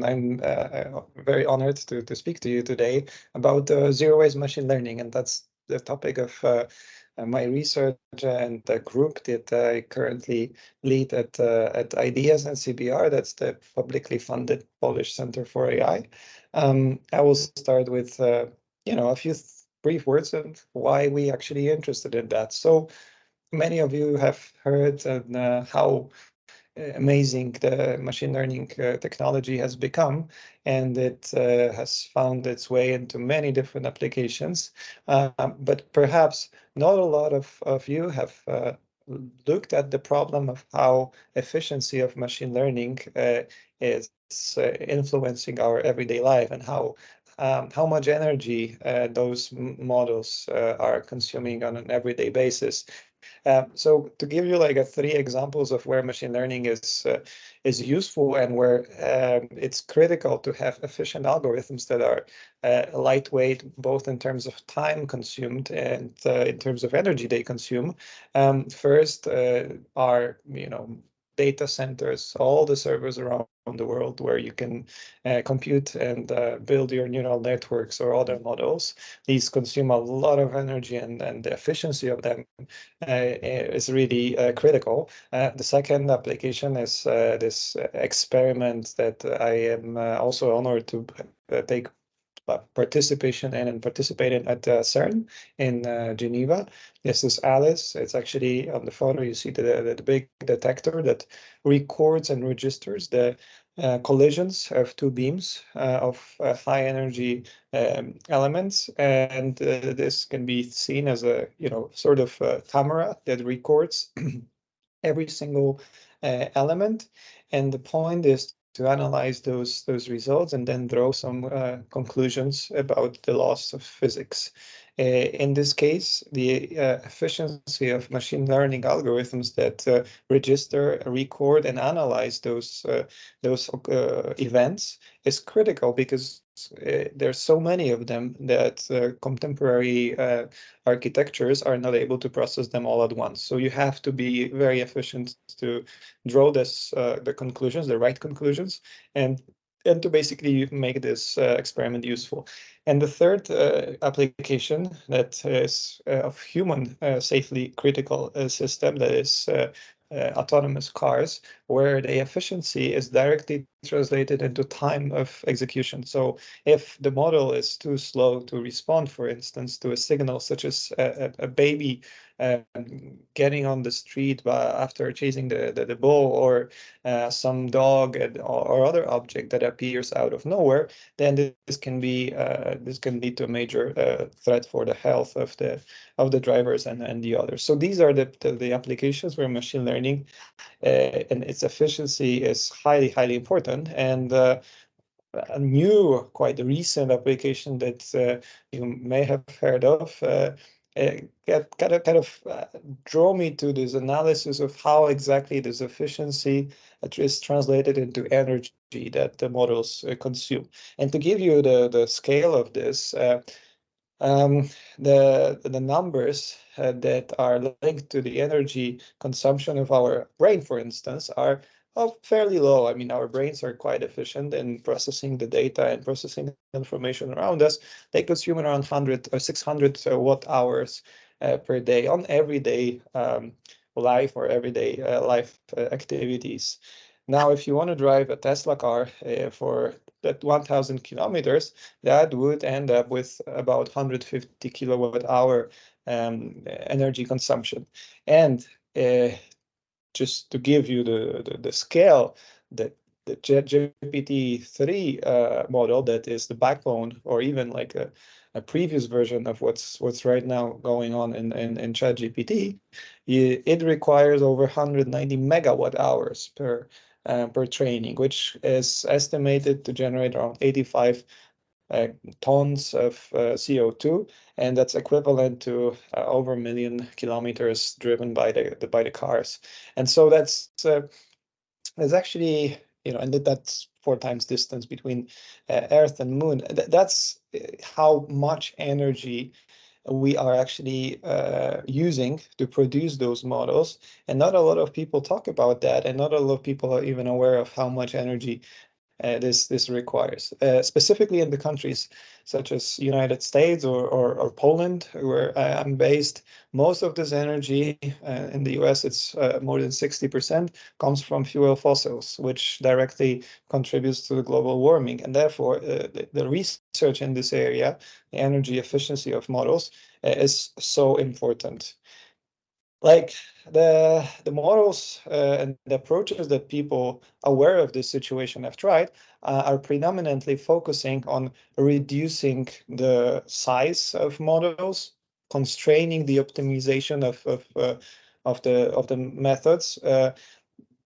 introduction. I'm very honored to speak to you today about zero-waste machine learning, and that's the topic of my research and the group that I currently lead at IDEAS and CBR. That's the publicly funded Polish Center for AI. I will start with a few brief words of why we actually interested in that. So many of you have heard how amazing the machine learning technology has become, and it has found its way into many different applications. But perhaps not a lot of you have looked at the problem of how efficiency of machine learning is influencing our everyday life, and how much energy those models are consuming on an everyday basis. So to give you like three examples of where machine learning is useful and where it's critical to have efficient algorithms that are lightweight, both in terms of time consumed and in terms of energy they consume. First are data centers, all the servers around the world where you can compute and build your neural networks or other models. These consume a lot of energy, and the efficiency of them is really critical. The second application is this experiment that I am also honored to take participation in and participate in at CERN in Geneva. This is Alice. It's actually on the photo, you see the big detector that records and registers the collisions of two beams of high energy elements, and this can be seen as a sort of camera that records every single element, and the point is to analyze those results and then draw some conclusions about the laws of physics. In this case, the efficiency of machine learning algorithms that register, record, and analyze those events is critical, because there's so many of them that contemporary architectures are not able to process them all at once. So you have to be very efficient to draw the conclusions, the right conclusions, and to basically make this experiment useful. And the third application that is of human safely critical system, that is autonomous cars, where the efficiency is directly translated into time of execution. So if the model is too slow to respond, for instance, to a signal such as a baby getting on the street after chasing the ball, or some dog or other object that appears out of nowhere, then this can lead to a major threat for the health of the drivers and the others. So these are the applications where machine learning and its efficiency is highly important. And a new, quite recent application that you may have heard of kind of draw me to this analysis of how exactly this efficiency is translated into energy that the models consume. And to give you the scale of this, the numbers that are linked to the energy consumption of our brain, for instance, are fairly low. I mean, our brains are quite efficient in processing the data and processing the information around us. They consume around 100 or 600 watt hours per day on everyday life or everyday life activities. Now, if you want to drive a Tesla car for that 1,000 kilometers, that would end up with about 150 kilowatt hour energy consumption. And just to give you the scale, that the GPT-3 model that is the backbone, or even like a previous version of what's right now going on in ChatGPT, it requires over 190 megawatt hours per training, which is estimated to generate around 85 tons of CO2, and that's equivalent to over 1 million kilometers driven by the cars. And so that's actually, and that's 4 times distance between Earth and Moon. That's how much energy we are actually using to produce those models. And not a lot of people talk about that, and not a lot of people are even aware of how much energy this requires. Specifically in the countries such as United States or Poland, where I'm based, most of this energy in the US, it's more than 60%, comes from fuel fossils, which directly contributes to the global warming. And therefore, the research in this area, the energy efficiency of models, is so important. Like the models and the approaches that people aware of this situation have tried are predominantly focusing on reducing the size of models, constraining the optimization of the methods.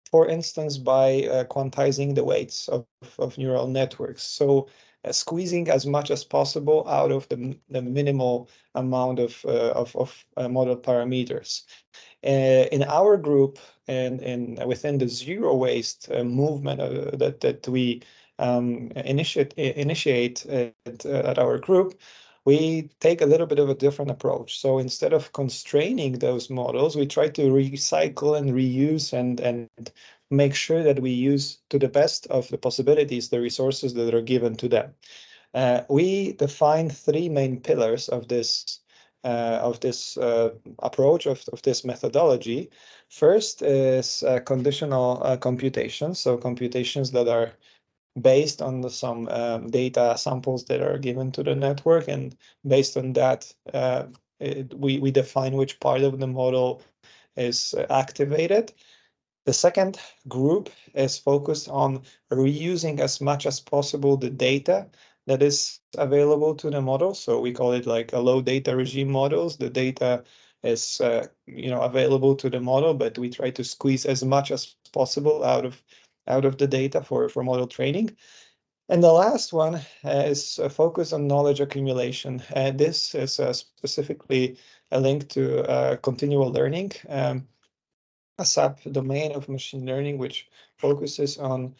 For instance, by quantizing the weights of neural networks. So squeezing as much as possible out of the minimal amount of model parameters. In our group and within the zero waste movement that we initiate at our group, we take a little bit of a different approach. So instead of constraining those models, we try to recycle and reuse and make sure that we use to the best of the possibilities the resources that are given to them. We define three main pillars of this approach, of this methodology. First is conditional computations, so computations that are based on some data samples that are given to the network, and based on that, we define which part of the model is activated. The second group is focused on reusing as much as possible the data that is available to the model. So we call it like a low data regime models. The data is available to the model, but we try to squeeze as much as possible out of the data for model training. And the last one is a focus on knowledge accumulation. This is specifically a link to continual learning, a sub-domain of machine learning, which focuses on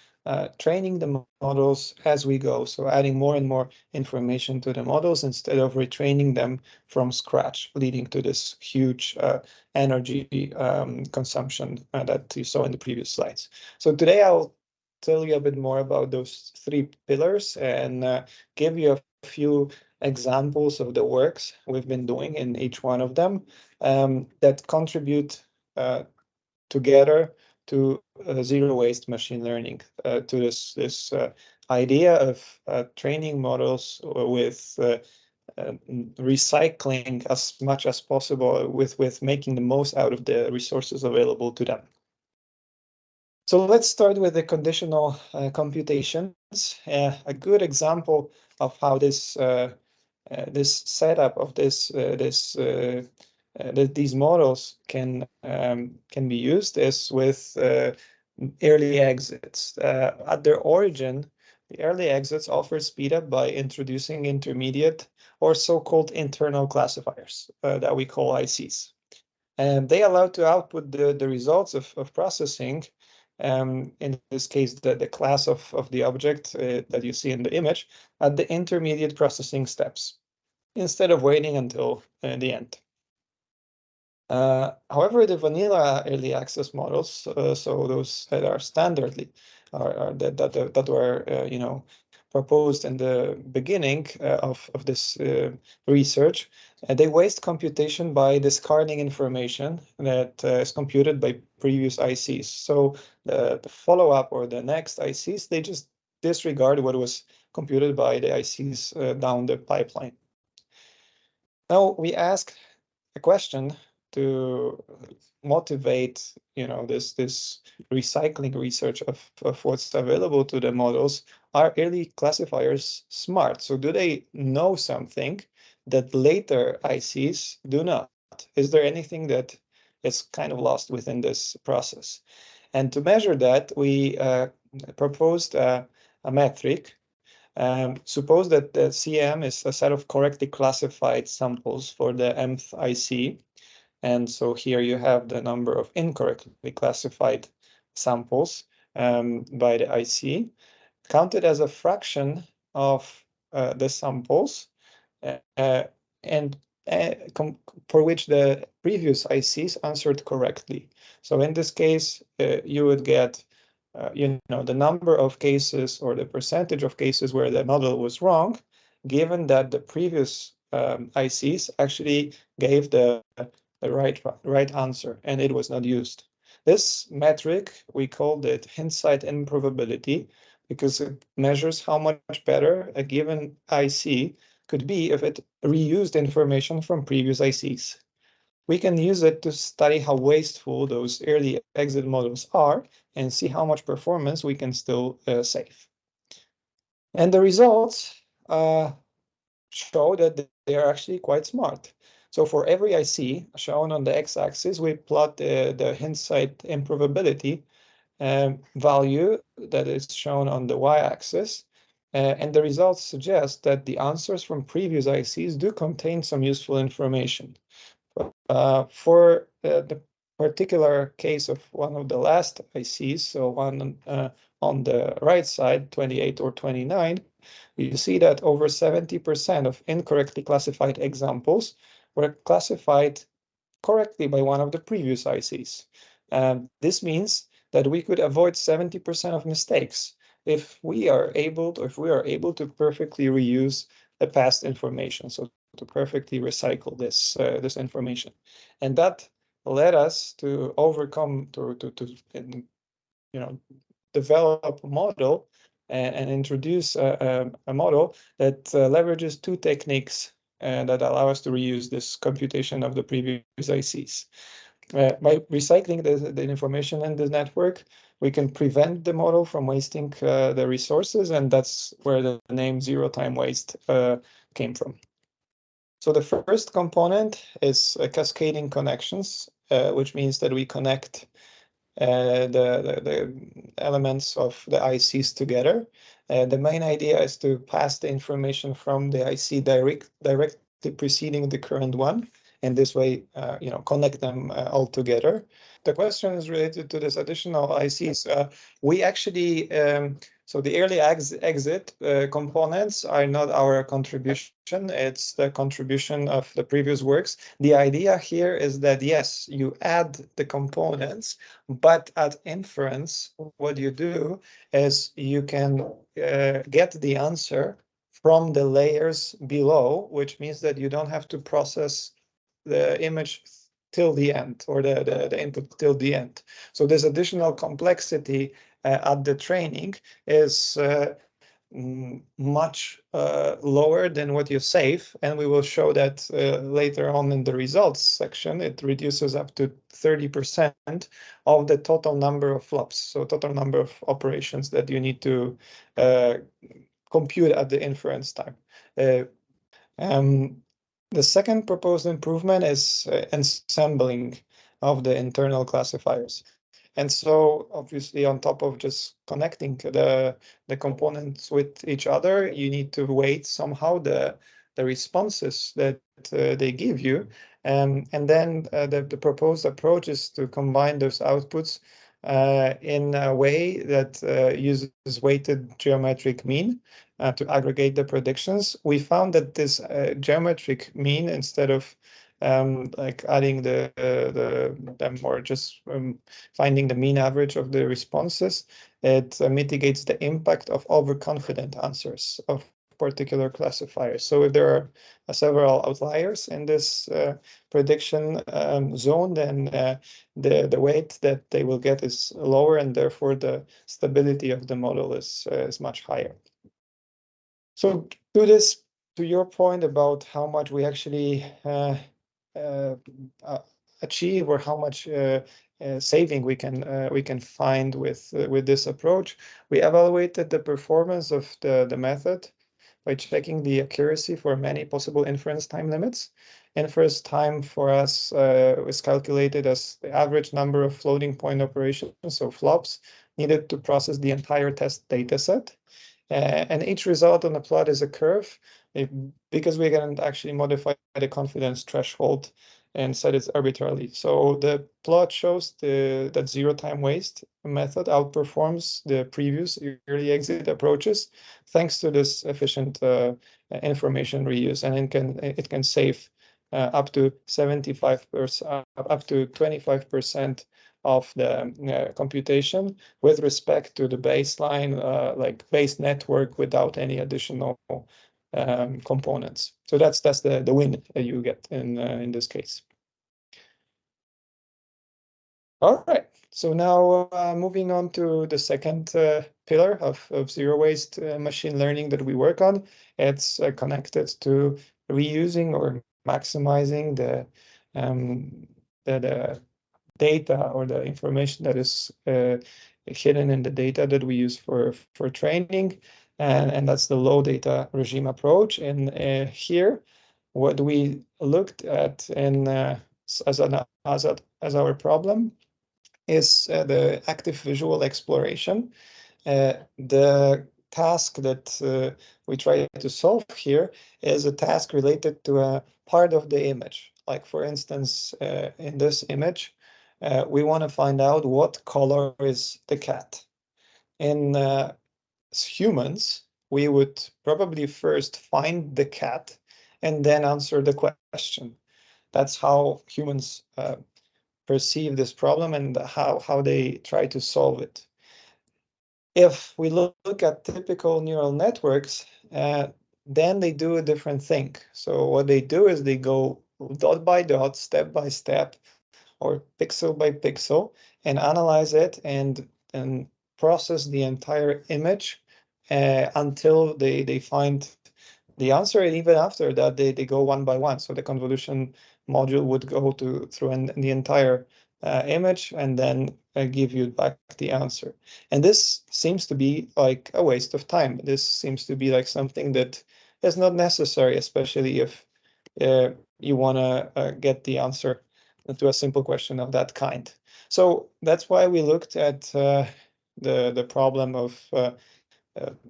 training the models as we go. So adding more and more information to the models instead of retraining them from scratch, leading to this huge energy consumption that you saw in the previous slides. So today I'll tell you a bit more about those three pillars and give you a few examples of the works we've been doing in each one of them that contribute together to zero waste machine learning, to this idea of training models with recycling as much as possible, with making the most out of the resources available to them. So let's start with the conditional computations. A good example of how this setup of these models can be used is with early exits. At their origin, the early exits offer speed up by introducing intermediate or so-called internal classifiers that we call ICs. And they allow to output the results of processing, in this case, the class of the object that you see in the image, at the intermediate processing steps, instead of waiting until the end. However, the vanilla early access models, so those that are standardly, that were proposed in the beginning of this research, they waste computation by discarding information that is computed by previous ICs. So the follow-up or the next ICs, they just disregard what was computed by the ICs down the pipeline. Now we ask a question to motivate, this recycling research of what's available to the models. Are early classifiers smart? So do they know something that later ICs do not? Is there anything that is kind of lost within this process? And to measure that, we proposed a metric. Suppose that the CM is a set of correctly classified samples for the mth IC. And so here you have the number of incorrectly classified samples by the IC, counted as a fraction of the samples, and for which the previous ICs answered correctly. So in this case, you would get the number of cases or the percentage of cases where the model was wrong, given that the previous ICs actually gave the right answer and it was not used. This metric, we called it hindsight improbability, because it measures how much better a given IC could be if it reused information from previous ICs. We can use it to study how wasteful those early exit models are and see how much performance we can still save. And the results show that they are actually quite smart. So for every IC shown on the x-axis, we plot the hindsight improbability value that is shown on the y-axis. And the results suggest that the answers from previous ICs do contain some useful information. For the particular case of one of the last ICs, so one on the right side, 28 or 29, you see that over 70% of incorrectly classified examples were classified correctly by one of the previous ICs. This means that we could avoid 70% of mistakes if we are able to perfectly reuse the past information, so to perfectly recycle this information. And that led us to overcome, develop a model and introduce a model that leverages two techniques that allow us to reuse this computation of the previous ICs. By recycling the information in the network, we can prevent the model from wasting the resources, and that's where the name zero-time waste came from. So the first component is cascading connections, which means that we connect the elements of the ICs together. The main idea is to pass the information from the IC directly preceding the current one, and this way, connect them all together. The question is related to this additional ICs. We actually, so the early exit components are not our contribution, it's the contribution of the previous works. The idea here is that, yes, you add the components, but at inference, what you do is you can get the answer from the layers below, which means that you don't have to process the image till the end, or the input till the end. So this additional complexity at the training is much lower than what you save, and we will show that later on in the results section. It reduces up to 30% of the total number of flops, so total number of operations that you need to compute at the inference time. The second proposed improvement is ensembling of the internal classifiers. And so obviously, on top of just connecting the components with each other, you need to weight somehow the responses that they give you. And then the proposed approach is to combine those outputs in a way that uses weighted geometric mean to aggregate the predictions. We found that this geometric mean, instead of like adding them or just finding the mean average of the responses, it mitigates the impact of overconfident answers of particular classifiers. So if there are several outliers in this prediction zone, then the weight that they will get is lower, and therefore the stability of the model is much higher. So to your point about how much we actually achieve, or how much saving we can find with this approach, we evaluated the performance of the method by checking the accuracy for many possible inference time limits. Inference time for us was calculated as the average number of floating point operations, so flops, needed to process the entire test data set. And each result on the plot is a curve, because we can actually modify the confidence threshold and set it arbitrarily. So the plot shows that zero-time waste method outperforms the previous early exit approaches, thanks to this efficient information reuse, and it can save up to 75%, up to 25% of the computation with respect to the baseline, like base network without any additional components. So that's the win that you get in this case. All right. So now moving on to the second pillar of zero-waste machine learning that we work on. It's connected to reusing or maximizing the data or the information that is hidden in the data that we use for training, and that's the low data regime approach. And here, what we looked at in as our problem is the active visual exploration. The task that we try to solve here is a task related to a part of the image. Like for instance, in this image, we want to find out what color is the cat. In humans, we would probably first find the cat and then answer the question. That's how humans perceive this problem and how they try to solve it. If we look at typical neural networks, then they do a different thing. So what they do is they go dot by dot, step by step, or pixel by pixel, and analyze it and process the entire image until they find the answer. And even after that, they go one by one. So the convolution module would go through the entire image and then give you back the answer. And this seems to be like a waste of time. This seems to be like something that is not necessary, especially if you want to get the answer to a simple question of that kind. So that's why we looked at the problem of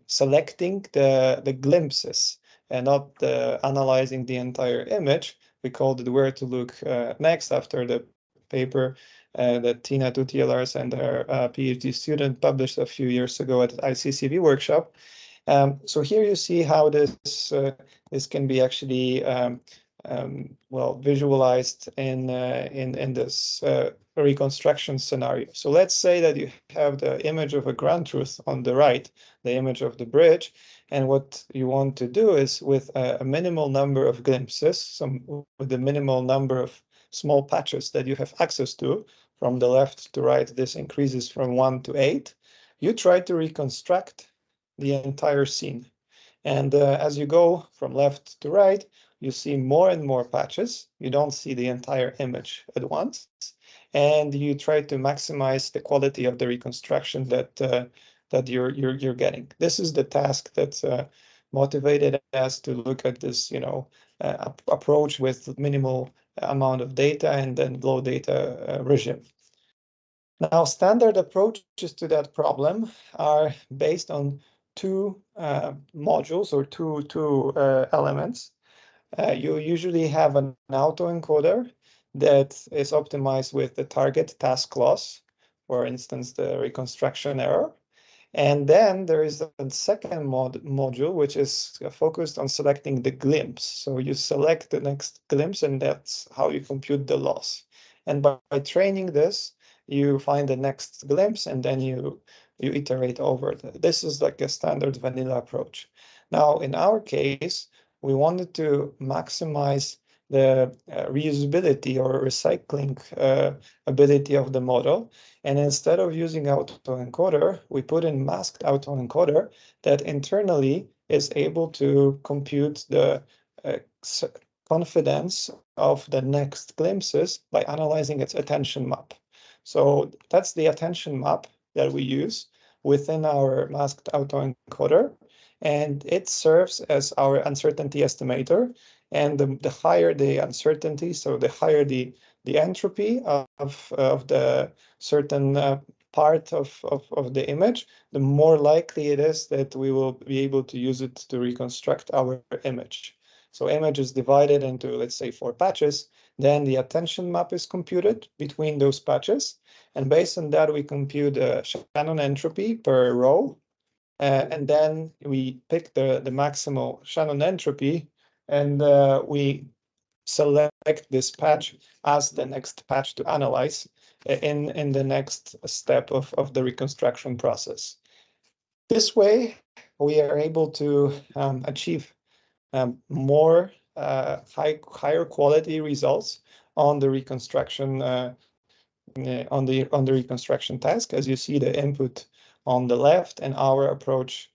selecting the glimpses and not analyzing the entire image. We called it where to look next after the paper that Tina Tutielars and her PhD student published a few years ago at ICCV workshop. So here you see how this can be actually well visualized in this reconstruction scenario. So let's say that you have the image of a ground truth on the right, the image of the bridge, and what you want to do is with a minimal number of glimpses, with the minimal number of small patches that you have access to from the left to right, this increases from 1 to 8, you try to reconstruct the entire scene. And as you go from left to right, you see more and more patches. You don't see the entire image at once. And you try to maximize the quality of the reconstruction that you're getting. This is the task that's motivated us to look at this, approach with minimal amount of data and then low data regime. Now, standard approaches to that problem are based on two modules or two elements. You usually have an autoencoder that is optimized with the target task loss, for instance, the reconstruction error. And then there is a second module, which is focused on selecting the glimpse. So you select the next glimpse, and that's how you compute the loss. And by training this, you find the next glimpse, and then you iterate over it. This is like a standard vanilla approach. Now, in our case, we wanted to maximize the reusability or recycling ability of the model. And instead of using autoencoder, we put in masked autoencoder that internally is able to compute the confidence of the next glimpses by analyzing its attention map. So that's the attention map that we use within our masked autoencoder, and it serves as our uncertainty estimator. And the higher the uncertainty, so the higher the entropy of the certain part of the image, the more likely it is that we will be able to use it to reconstruct our image. So image is divided into, let's say, 4 patches. Then the attention map is computed between those patches. And based on that, we compute Shannon entropy per row. And then we pick the maximal Shannon entropy, and we select select this patch as the next patch to analyze in the next step of the reconstruction process. This way, we are able to achieve more higher quality results on the reconstruction on the reconstruction task. As you see, the input on the left and our approach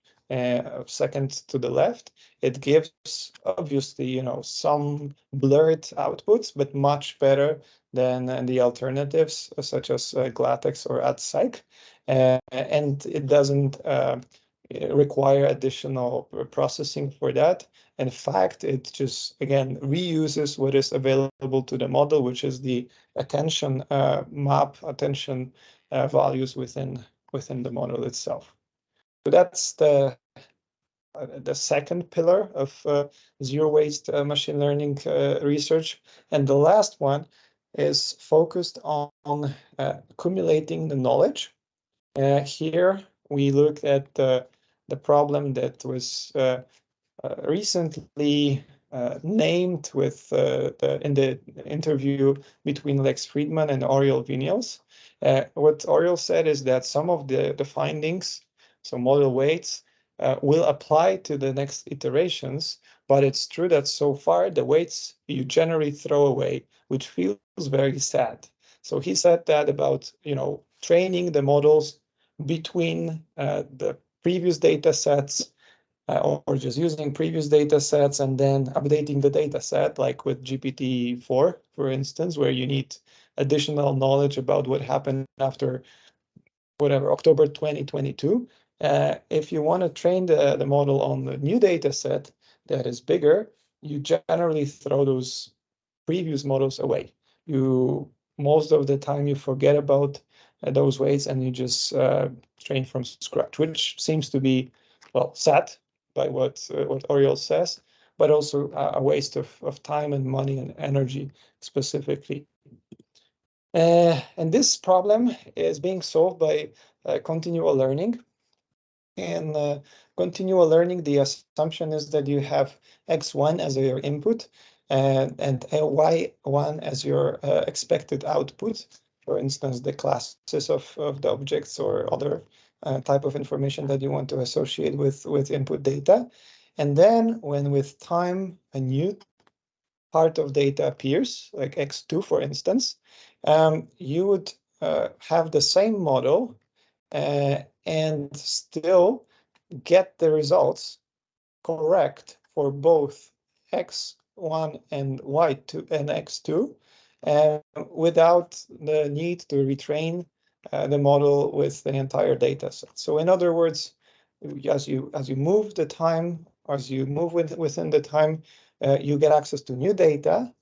second to the left, it gives obviously some blurred outputs, but much better than the alternatives such as GLaTeX or AdSpsych, and it doesn't require additional processing for that. In fact, it just again reuses what is available to the model, which is the attention attention values within the model itself. So that's the second pillar of zero-waste machine learning research. And the last one is focused on accumulating the knowledge. Here we look at the problem that was recently named with in the interview between Lex Friedman and Oriol Vinios. What Oriol said is that some of the findings, so model weights, will apply to the next iterations, but it's true that so far the weights you generally throw away, which feels very sad. So he said that about training the models between the previous data sets or just using previous data sets and then updating the data set, like with GPT-4, for instance, where you need additional knowledge about what happened after whatever, October 2022. If you want to train the model on the new data set that is bigger, you generally throw those previous models away. Most of the time you forget about those weights and you just train from scratch, which seems to be, well, sad by what Oriol says, but also a waste of time and money and energy specifically. And this problem is being solved by continual learning. In continual learning, the assumption is that you have x1 as your input and y1 as your expected output. For instance, the classes of the objects or other type of information that you want to associate with input data. And then when with time a new part of data appears, like x2, for instance, you would have the same model and still get the results correct for both x1 and y2 and x2 without the need to retrain the model with the entire data set. So in other words, as you move the time, as you move within the time, you get access to new data,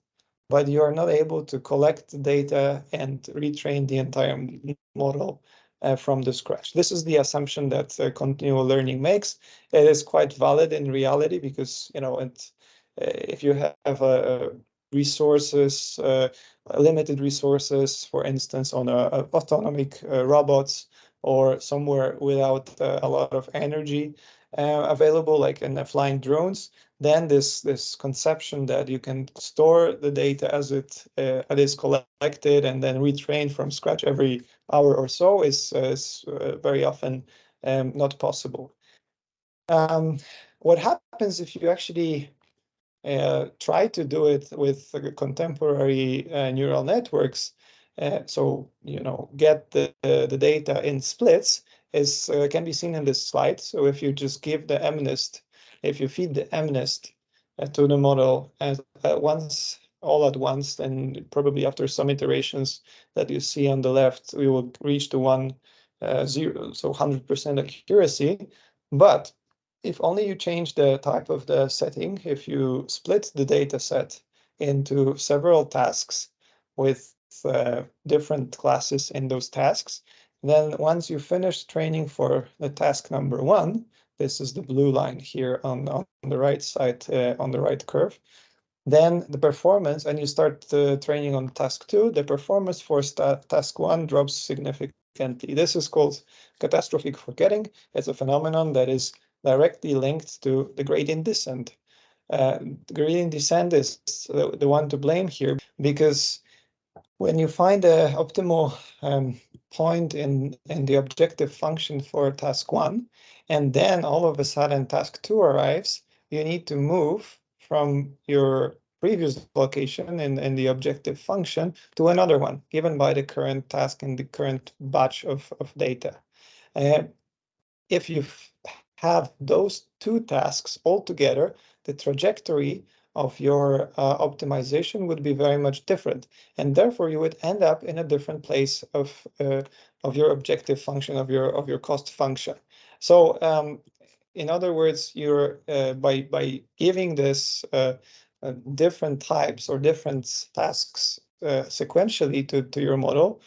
but you are not able to collect the data and retrain the entire model from the scratch. This is the assumption that continual learning makes. It is quite valid in reality because if you have resources, limited resources, for instance, on autonomic robots or somewhere without a lot of energy available, like in flying drones, then this conception that you can store the data as it is collected and then retrain from scratch every hour or so is very often not possible. What happens if you actually try to do it with contemporary neural networks? So get the data in splits can be seen in this slide. So if you just give the MNIST, if you feed the MNIST to the model all at once, then probably after some iterations that you see on the left, we will reach to 1.0, so 100% accuracy. But if only you change the type of the setting, if you split the data set into several tasks with different classes in those tasks, then once you finish training for the task number 1, this is the blue line here on the right side, on the right curve, then the performance, and you start training on task 2, the performance for task 1 drops significantly. This is called catastrophic forgetting. It's a phenomenon that is directly linked to the gradient descent. gradient descent is the one to blame here, because when you find the optimal point in the objective function for task 1, and then all of a sudden task 2 arrives, you need to move from your previous location in the objective function to another one, given by the current task and the current batch of data. If you have those two tasks all together, the trajectory of your optimization would be very much different, and therefore you would end up in a different place of your objective function, of your cost function. So in other words, you're by giving this different types or different tasks sequentially to your model,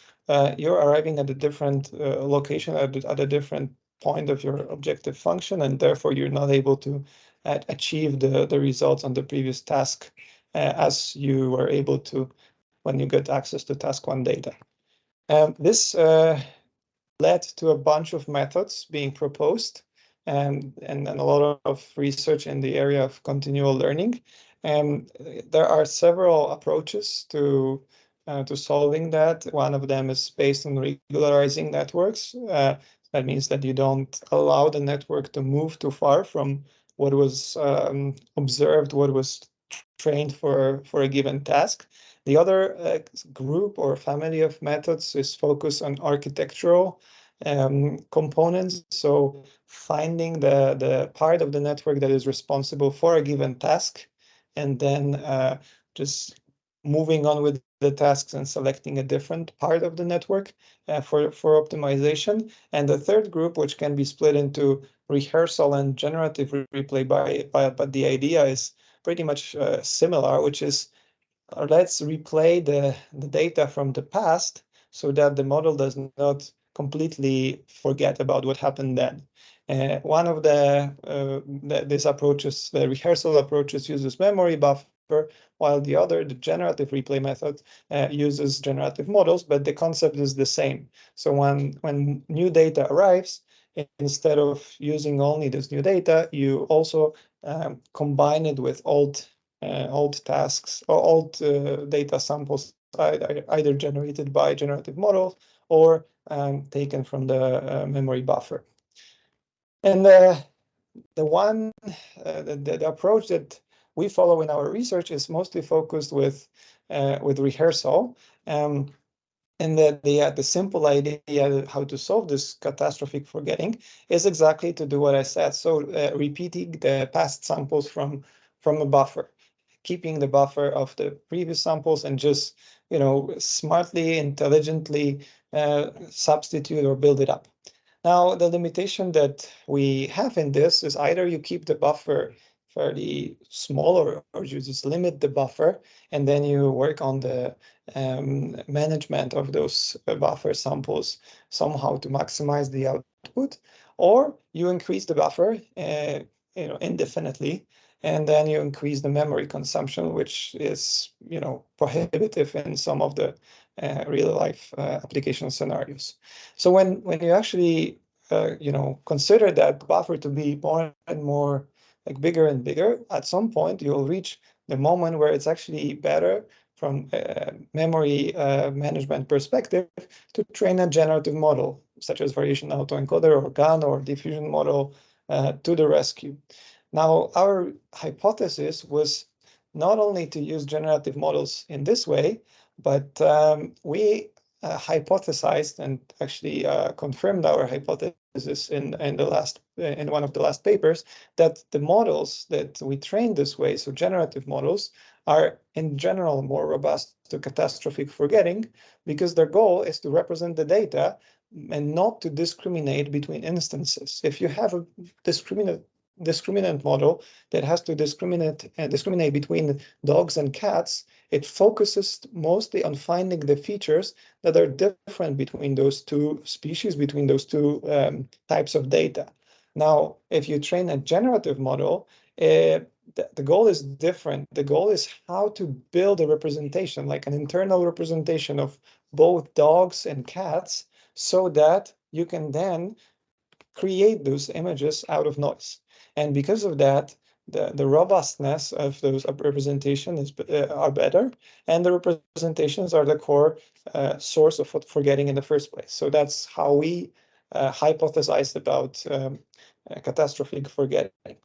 you're arriving at a different location, at a different point of your objective function, and therefore you're not able to achieve the results on the previous task as you were able to when you get access to task 1 data. This led to a bunch of methods being proposed and a lot of research in the area of continual learning. There are several approaches to solving that. One of them is based on regularizing networks. That means that you don't allow the network to move too far from what was observed, what was trained for a given task. The other group or family of methods is focused on architectural components. So finding the part of the network that is responsible for a given task, and then just moving on with the tasks and selecting a different part of the network for optimization. And the third group, which can be split into rehearsal and generative replay, but the idea is pretty much similar, which is let's replay the data from the past so that the model does not completely forget about what happened then. One of these approaches, the rehearsal approaches, uses memory buffer, while the other, the generative replay method, uses generative models, but the concept is the same. So when new data arrives, instead of using only this new data, you also combine it with old tasks or old data samples, either generated by generative models or taken from the memory buffer. And the approach that we follow in our research is mostly focused with rehearsal. And the simple idea how to solve this catastrophic forgetting is exactly to do what I said. So repeating the past samples from a buffer, keeping the buffer of the previous samples, and just smartly, intelligently substitute or build it up. Now, the limitation that we have in this is either you keep the buffer fairly small, or you just limit the buffer, and then you work on the management of those buffer samples somehow to maximize the output, or you increase the buffer indefinitely, and then you increase the memory consumption, which is prohibitive in some of the real life application scenarios. So when you actually consider that buffer to be more and more bigger and bigger, at some point you'll reach the moment where it's actually better from a memory management perspective to train a generative model, such as variation autoencoder or GAN or diffusion model to the rescue. Now, our hypothesis was not only to use generative models in this way, but we hypothesized and actually confirmed our hypothesis in one of the last papers, that the models that we train this way, so generative models, are in general more robust to catastrophic forgetting, because their goal is to represent the data and not to discriminate between instances. If you have a discriminant model that has to discriminate between dogs and cats, it focuses mostly on finding the features that are different between those two species, between those two types of data. Now, if you train a generative model, the goal is different. The goal is how to build a representation, like an internal representation of both dogs and cats, so that you can then create those images out of noise. And because of that, the robustness of those representations are better, and the representations are the core source of forgetting in the first place. So that's how we hypothesized about catastrophic forgetting.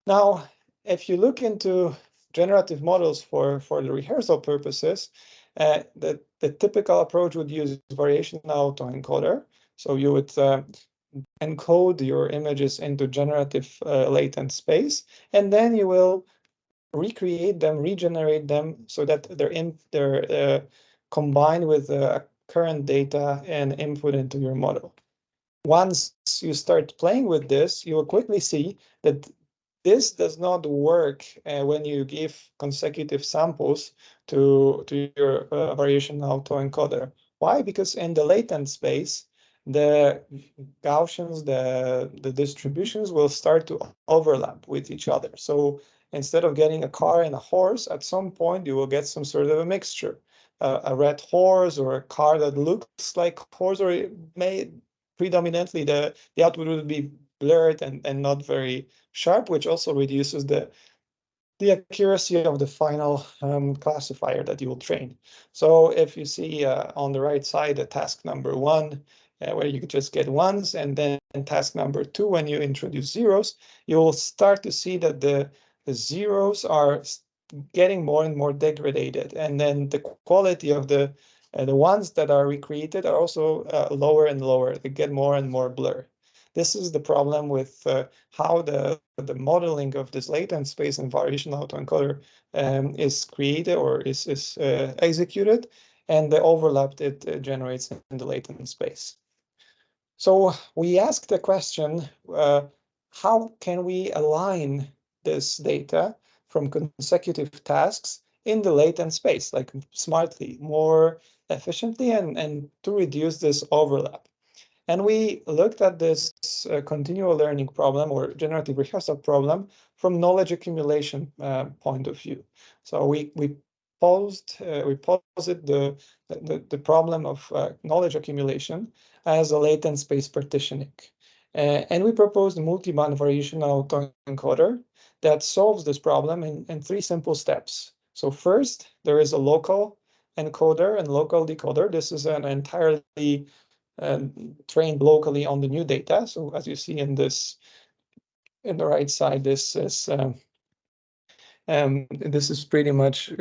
Now, if you look into generative models for the rehearsal purposes, the typical approach would use variational autoencoder. So you would encode your images into generative latent space, and then you will recreate them, regenerate them so that they're combined with current data and input into your model. Once you start playing with this, you will quickly see that this does not work when you give consecutive samples to your variational autoencoder. Why? Because in the latent space, the Gaussians, the distributions will start to overlap with each other. So instead of getting a car and a horse, at some point you will get some sort of a mixture, a red horse or a car that looks like horse, or it may predominantly the output would be blurred and not very sharp, which also reduces the accuracy of the final classifier that you will train. So if you see on the right side, the task number 1, where you just get ones, and then task number 2, when you introduce zeros, you will start to see that the zeros are getting more and more degraded, and then the quality of the ones that are recreated are also lower and lower. They get more and more blur. This is the problem with how the modeling of this latent space and variational autoencoder is created or is executed, and the overlap it generates in the latent space. So we asked the question, how can we align this data from consecutive tasks in the latent space, like smartly, more efficiently, and to reduce this overlap? And we looked at this continual learning problem or generative rehearsal problem from knowledge accumulation point of view. So we posit the problem of knowledge accumulation as a latent space partitioning. And we proposed a multi-band variational autoencoder that solves this problem in 3 simple steps. So first, there is a local encoder and local decoder. This is an entirely trained locally on the new data. So as you see in this, in the right side, this is pretty much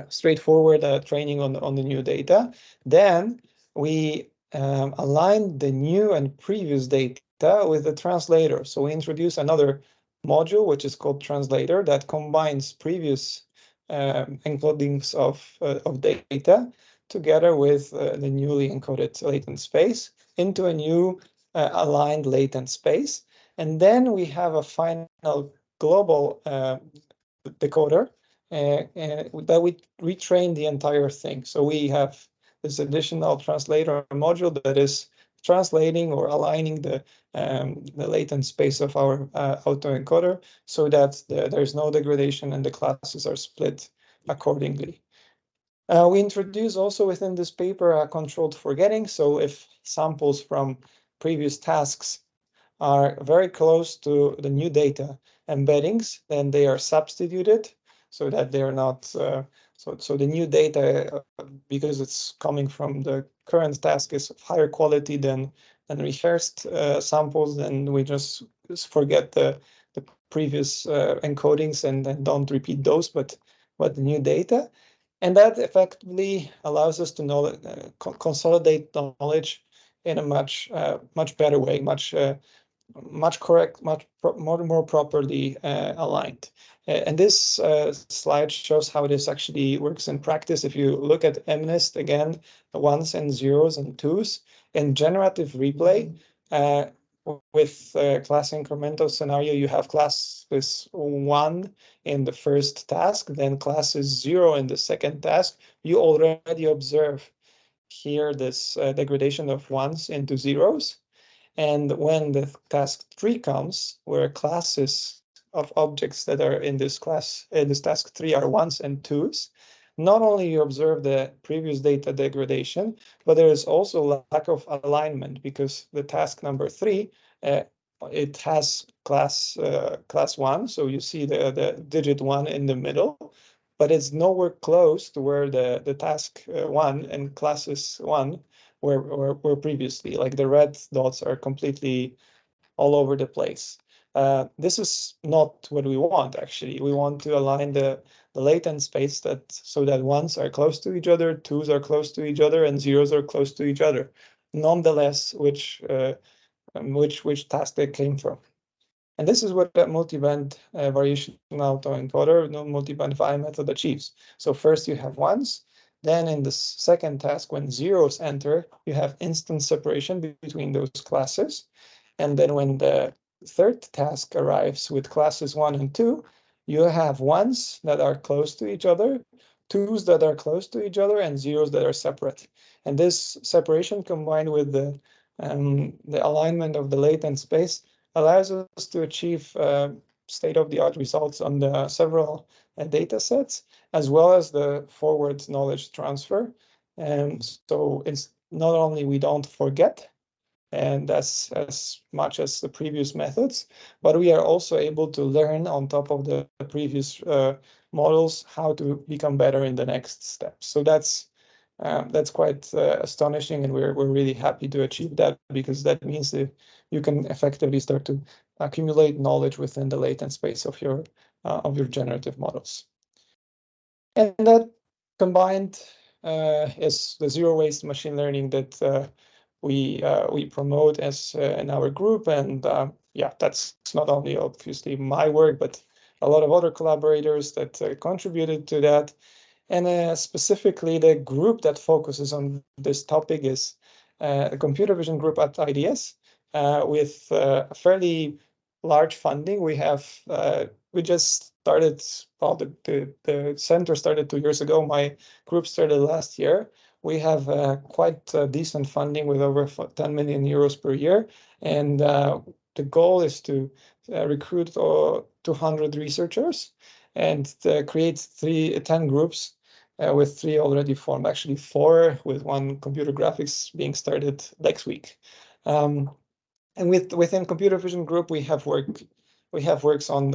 straightforward training on the new data. Then we align the new and previous data with the translator. So we introduce another module, which is called translator, that combines previous encodings of data together with the newly encoded latent space into a new aligned latent space. And then we have a final global decoder that we retrain the entire thing. So we have this additional translator module that is translating or aligning the latent space of our autoencoder so that there's no degradation and the classes are split accordingly. We introduce also within this paper a controlled forgetting. So if samples from previous tasks are very close to the new data embeddings, then they are substituted so that they're not, so the new data, because it's coming from the current task, is of higher quality than rehearsed samples, then we just forget the previous encodings and don't repeat those, but the new data. And that effectively allows us to consolidate knowledge in a much better way, much correct, much more properly aligned. And this slide shows how this actually works in practice. If you look at MNIST again, ones and zeros and twos, in generative replay, with class incremental scenario, you have classes 1 in the first task, then classes 0 in the second task. You already observe here this degradation of ones into zeros. And when the task 3 comes, where classes of objects that are in this class, in this task 3 are ones and twos, not only you observe the previous data degradation, but there is also lack of alignment because the task number 3 it has class 1, so you see the digit 1 in the middle, but it's nowhere close to where the task 1 and classes 1 were previously. Like the red dots are completely all over the place. This is not what we want, actually. We want to align the latent space so that ones are close to each other, twos are close to each other, and zeros are close to each other, nonetheless, which task they came from. And this is what that multiband variational autoencoder, multiband phi method achieves. So first you have ones, then in the second task, when zeros enter, you have instant separation between those classes. And then when the third task arrives with classes 1 and 2, you have ones that are close to each other, twos that are close to each other, and zeros that are separate. And this separation combined with the alignment of the latent space allows us to achieve state-of-the-art results on the several data sets, as well as the forward knowledge transfer. And so it's not only we don't forget, and as much as the previous methods, but we are also able to learn on top of the previous models how to become better in the next step. So that's quite astonishing, and we're really happy to achieve that, because that means that you can effectively start to accumulate knowledge within the latent space of your generative models. And that combined is the zero-waste machine learning that we promote as in our group. And yeah, that's not only obviously my work, but a lot of other collaborators that contributed to that. And specifically, the group that focuses on this topic is the computer vision group at IDS with a fairly large funding. We just started, well, the center started 2 years ago. My group started last year. We have quite decent funding with over 10 million euros per year. And the goal is to recruit 200 researchers and create 10 groups with 3 already formed, actually 4, with 1 computer graphics being started next week. And within computer vision group, we have works on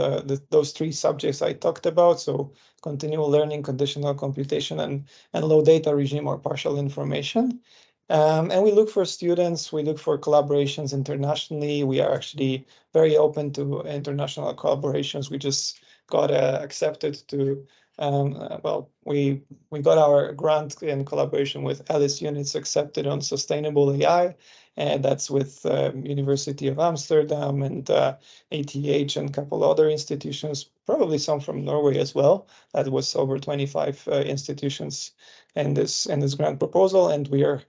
those 3 subjects I talked about. So continual learning, conditional computation, and low data regime or partial information. And we look for students, we look for collaborations internationally. We are actually very open to international collaborations. We just got accepted to, well, we got our grant in collaboration with Alice Units accepted on sustainable AI. And that's with University of Amsterdam and ATH and a couple other institutions, probably some from Norway as well. That was over 25 institutions in this grant proposal, and we are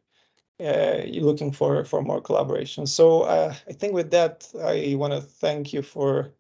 looking for more collaboration. So I think with that, I want to thank you for